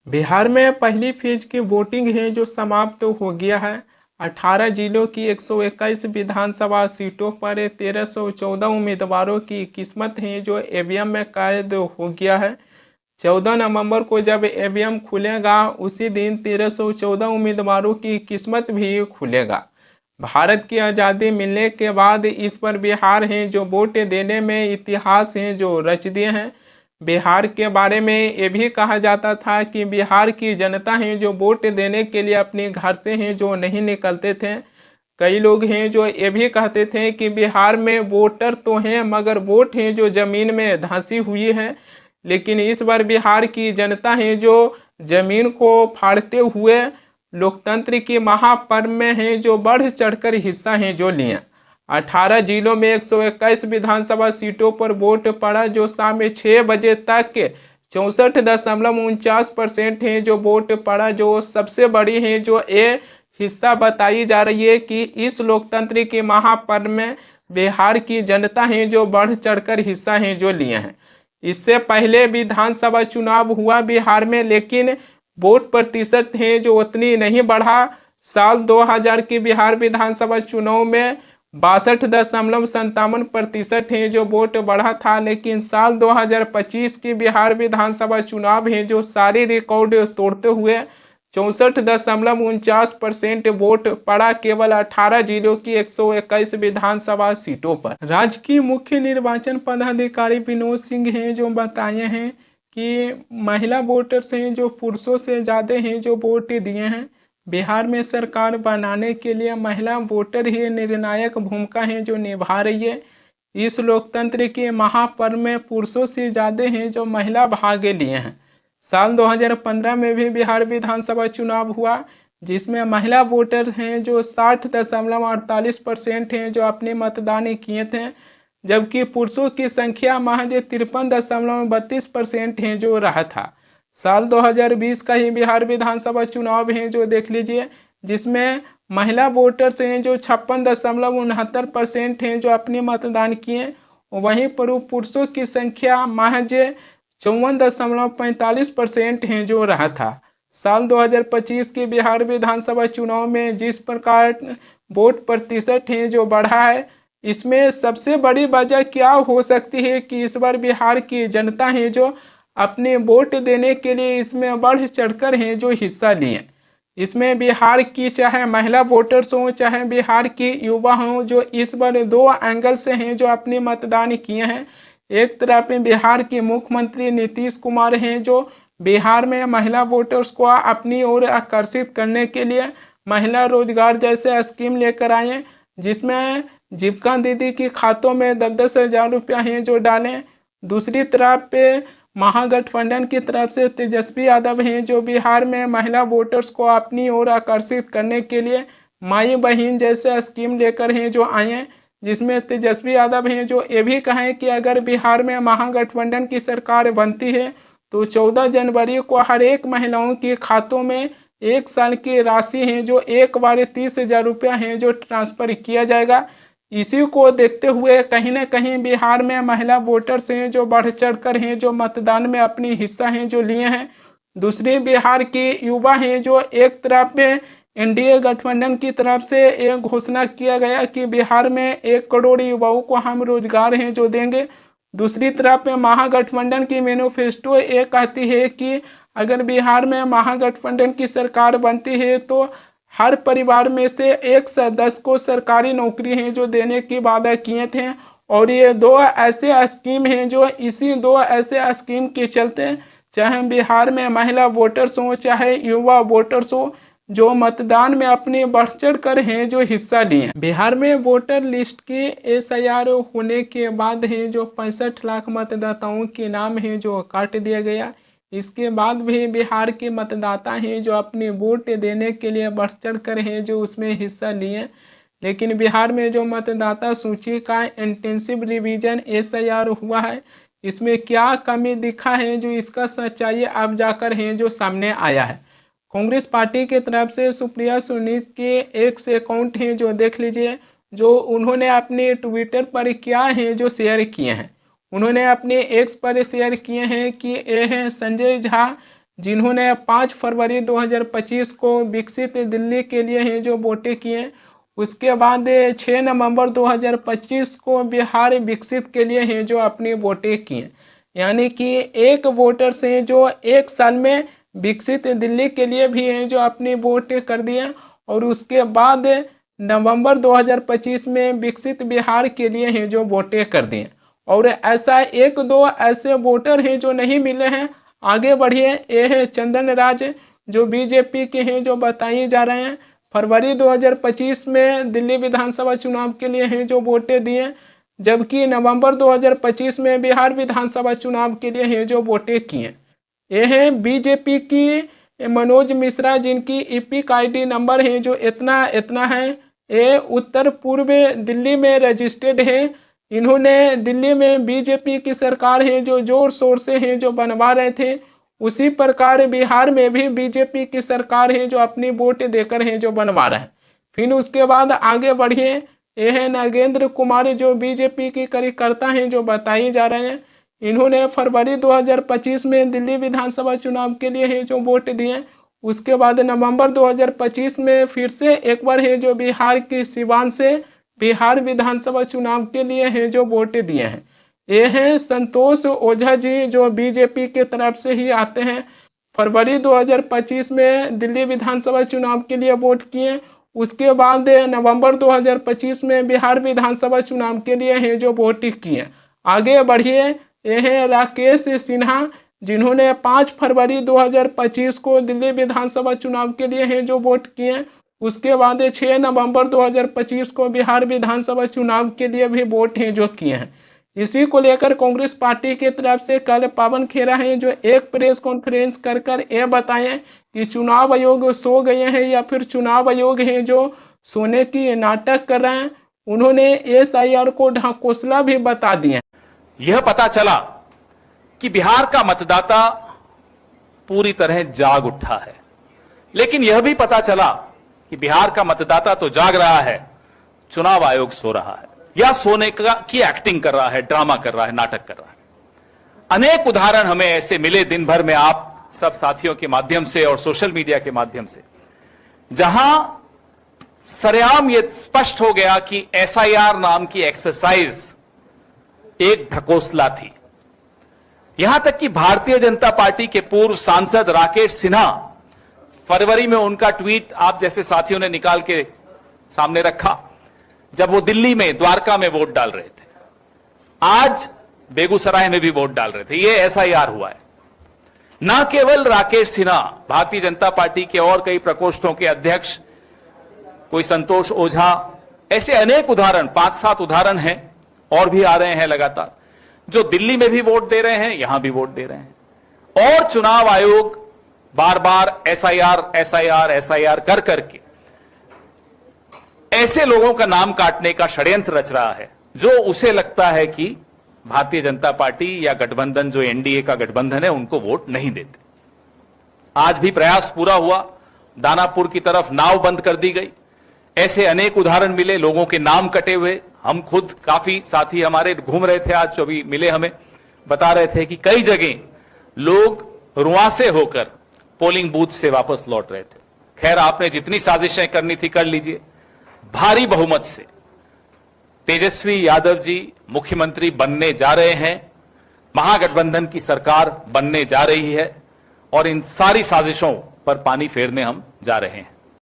बिहार में पहली फेज की वोटिंग है जो समाप्त तो हो गया है। 18 जिलों की 121 विधानसभा सीटों पर 1314 उम्मीदवारों की किस्मत है जो ईवीएम में कैद हो गया है। 14 नवंबर को जब ईवीएम खुलेगा उसी दिन 1314 उम्मीदवारों की किस्मत भी खुलेगा। भारत की आज़ादी मिलने के बाद इस पर बिहार है जो वोट देने में इतिहास है जो रच दिए हैं। बिहार के बारे में ये भी कहा जाता था कि बिहार की जनता है जो वोट देने के लिए अपने घर से हैं जो नहीं निकलते थे। कई लोग हैं जो ये भी कहते थे कि बिहार में वोटर तो हैं मगर वोट हैं जो ज़मीन में धंसी हुई है। लेकिन इस बार बिहार की जनता है जो ज़मीन को फाड़ते हुए लोकतंत्र की महापर्व में है जो बढ़ चढ़कर हिस्सा है जो लिए। 18 जिलों में 121 विधानसभा सीटों पर वोट पड़ा जो शाम 6 बजे तक 64.49% है जो वोट पड़ा, जो सबसे बड़ी है जो ये हिस्सा बताई जा रही है कि इस लोकतंत्र के महापर्व में बिहार की जनता है जो बढ़ चढ़कर हिस्सा है जो लिए हैं। इससे पहले विधानसभा चुनाव हुआ बिहार में लेकिन वोट प्रतिशत है जो उतनी नहीं बढ़ा। साल 2000 की बिहार विधानसभा चुनाव में 62.57% है जो वोट बढ़ा था, लेकिन साल 2025 की बिहार विधानसभा चुनाव है जो सारे रिकॉर्ड तोड़ते हुए 64.49% वोट पड़ा केवल 18 जिलों की 121 विधानसभा सीटों पर। राज्य की मुख्य निर्वाचन पदाधिकारी विनोद सिंह हैं जो बताए हैं कि महिला वोटर्स हैं जो पुरुषों से ज़्यादा हैं जो वोट दिए हैं। बिहार में सरकार बनाने के लिए महिला वोटर ही निर्णायक भूमिका है जो निभा रही है। इस लोकतंत्र के महापर्व में पुरुषों से ज़्यादा हैं जो महिला भाग लिए हैं। साल 2015 में भी बिहार विधानसभा चुनाव हुआ जिसमें महिला वोटर हैं जो 60.48% हैं जो अपने मतदान किए थे, जबकि पुरुषों की संख्या महज 53.32% है जो रहा था। साल 2020 का ही बिहार विधानसभा चुनाव है जो देख लीजिए, जिसमें महिला वोटर्स हैं जो 56.69% हैं जो अपने मतदान किए, वहीं पर पुरुषों की संख्या महज 54.45% हैं जो रहा था। साल 2025 के बिहार विधानसभा चुनाव में जिस प्रकार वोट प्रतिशत है जो बढ़ा है, इसमें सबसे बड़ी वजह क्या हो सकती है कि इस बार बिहार की जनता है जो अपने वोट देने के लिए इसमें बढ़ चढ़कर हैं जो हिस्सा लिए। इसमें बिहार की चाहे महिला वोटर्स हों चाहे बिहार की युवा हों जो इस बार दो एंगल से हैं जो अपने मतदान किए हैं। एक तरफ में बिहार के मुख्यमंत्री नीतीश कुमार हैं जो बिहार में महिला वोटर्स को अपनी ओर आकर्षित करने के लिए महिला रोजगार जैसे स्कीम लेकर आए, जिसमें जीविका दीदी के खातों में 10,000 रुपया हैं जो डालें। दूसरी तरफ पे महागठबंधन की तरफ से तेजस्वी यादव हैं जो बिहार में महिला वोटर्स को अपनी ओर आकर्षित करने के लिए माई बहन जैसे स्कीम लेकर हैं जो आए हैं, जिसमें तेजस्वी यादव हैं जो ये भी कहें कि अगर बिहार में महागठबंधन की सरकार बनती है तो 14 जनवरी को हर एक महिलाओं के खातों में 1 साल की राशि है जो एक बार 30,000 रुपया है जो ट्रांसफ़र किया जाएगा। इसी को देखते हुए कहीं ना कहीं बिहार में महिला वोटर्स हैं जो बढ़ चढ़ कर हैं जो मतदान में अपनी हिस्सा हैं जो लिए हैं। दूसरी बिहार के युवा हैं जो एक तरफ में एनडीए गठबंधन की तरफ से एक घोषणा किया गया कि बिहार में 1 करोड़ युवाओं को हम रोजगार हैं जो देंगे। दूसरी तरफ में महागठबंधन की मैनिफेस्टो ये कहती है कि अगर बिहार में महागठबंधन की सरकार बनती है तो हर परिवार में से 1 सदस्य को सरकारी नौकरी है जो देने की वादा किए थे। और ये 2 ऐसे स्कीम हैं जो इसी 2 ऐसे स्कीम के चलते चाहे बिहार में महिला वोटर्स हों चाहे युवा वोटर्स हों जो मतदान में अपने बढ़ चढ़ कर हैं जो हिस्सा लिए। बिहार में वोटर लिस्ट की एसआईआर होने के बाद है जो 65 लाख मतदाताओं के नाम है जो काट दिया गया। इसके बाद भी बिहार के मतदाता हैं जो अपने वोट देने के लिए बढ़ चढ़ कर हैं जो उसमें हिस्सा लिए। लेकिन बिहार में जो मतदाता सूची का इंटेंसिव रिवीजन एसआईआर हुआ है, इसमें क्या कमी दिखा है जो इसका सच्चाई अब जाकर है जो सामने आया है। कांग्रेस पार्टी की तरफ से सुप्रिया सुनील के एक्स अकाउंट हैं जो देख लीजिए, जो उन्होंने अपने ट्विटर पर क्या है जो शेयर किए हैं। उन्होंने अपने एक्स पर शेयर किए हैं कि ये हैं संजय झा जिन्होंने 5 फरवरी 2025 को विकसित दिल्ली के लिए हैं जो वोटें किए। उसके बाद 6 नवंबर 2025 को बिहार विकसित के लिए हैं जो अपनी वोटें किए। यानी कि एक वोटर से जो एक साल में विकसित दिल्ली के लिए भी हैं जो अपनी वोट कर दिए, और उसके बाद नवंबर 2025 में विकसित बिहार के लिए हैं जो वोटें कर दिए। और ऐसा एक दो ऐसे वोटर हैं जो नहीं मिले हैं। आगे बढ़िए, ये है चंदन राज जो बीजेपी के हैं जो बताए जा रहे हैं। फरवरी 2025 में दिल्ली विधानसभा चुनाव के लिए हैं जो वोटें दिए, जबकि नवंबर 2025 में बिहार विधानसभा चुनाव के लिए हैं जो वोटें किए। ये हैं बीजेपी की मनोज मिश्रा, जिनकी ईपिक आईडी नंबर है जो इतना है। ये उत्तर पूर्व दिल्ली में रजिस्टर्ड है। इन्होंने दिल्ली में बीजेपी की सरकार है जो जोर शोर से है जो बनवा रहे थे, उसी प्रकार बिहार में भी बीजेपी की सरकार है जो अपनी वोट देकर है जो बनवा रहे हैं। फिर उसके बाद आगे बढ़िए, ये है नागेंद्र कुमार जो बीजेपी के कार्यकर्ता हैं जो बताए जा रहे हैं। इन्होंने फरवरी 2025 में दिल्ली विधानसभा चुनाव के लिए है जो वोट दिए। उसके बाद नवंबर 2025 में फिर से एक बार है जो बिहार की सिवान से बिहार विधानसभा चुनाव के लिए है जो वोट दिए हैं। ये हैं संतोष ओझा जी जो बीजेपी के तरफ से ही आते हैं। फरवरी 2025 में दिल्ली विधानसभा चुनाव के लिए वोट किए। उसके बाद नवंबर 2025 में बिहार विधानसभा चुनाव के लिए है जो वोट किए। आगे बढ़िए, ये हैं राकेश सिन्हा जिन्होंने 5 फरवरी 2025 को दिल्ली विधानसभा चुनाव के लिए है जो वोट किए। उसके बाद 6 नवंबर 2025 को बिहार विधानसभा चुनाव के लिए भी वोट हैं जो किए हैं। इसी को लेकर कांग्रेस पार्टी की तरफ से कल पवन खेरा हैं जो एक प्रेस कॉन्फ्रेंस कर ये बताएं कि चुनाव आयोग सो गए हैं या फिर चुनाव आयोग है जो सोने की नाटक कर रहे हैं। उन्होंने SIR को ढकोसला भी बता दिए। यह पता चला कि बिहार का मतदाता पूरी तरह जाग उठा है, लेकिन यह भी पता चला कि बिहार का मतदाता तो जाग रहा है, चुनाव आयोग सो रहा है या सोने की एक्टिंग कर रहा है, ड्रामा कर रहा है, नाटक कर रहा है। अनेक उदाहरण हमें ऐसे मिले दिन भर में आप सब साथियों के माध्यम से और सोशल मीडिया के माध्यम से, जहां सरेआम यह स्पष्ट हो गया कि SIR नाम की एक्सरसाइज एक ढकोसला थी। यहां तक कि भारतीय जनता पार्टी के पूर्व सांसद राकेश सिन्हा, फरवरी में उनका ट्वीट आप जैसे साथियों ने निकाल के सामने रखा, जब वो दिल्ली में द्वारका में वोट डाल रहे थे, आज बेगूसराय में भी वोट डाल रहे थे। ये SIR हुआ है। न केवल राकेश सिन्हा, भारतीय जनता पार्टी के और कई प्रकोष्ठों के अध्यक्ष, कोई संतोष ओझा, ऐसे अनेक उदाहरण, 5-7 उदाहरण हैं और भी आ रहे हैं लगातार, जो दिल्ली में भी वोट दे रहे हैं, यहां भी वोट दे रहे हैं। और चुनाव आयोग बार बार SIR कर करके ऐसे लोगों का नाम काटने का षड्यंत्र रच रहा है जो उसे लगता है कि भारतीय जनता पार्टी या गठबंधन जो NDA का गठबंधन है उनको वोट नहीं देते। आज भी प्रयास पूरा हुआ, दानापुर की तरफ नाव बंद कर दी गई। ऐसे अनेक उदाहरण मिले, लोगों के नाम कटे हुए। हम खुद काफी साथी हमारे घूम रहे थे, आज जो भी मिले हमें बता रहे थे कि कई जगह लोग रुआंसे होकर पोलिंग बूथ से वापस लौट रहे थे। खैर, आपने जितनी साजिशें करनी थी कर लीजिए। भारी बहुमत से तेजस्वी यादव जी मुख्यमंत्री बनने जा रहे हैं, महागठबंधन की सरकार बनने जा रही है और इन सारी साजिशों पर पानी फेरने हम जा रहे हैं।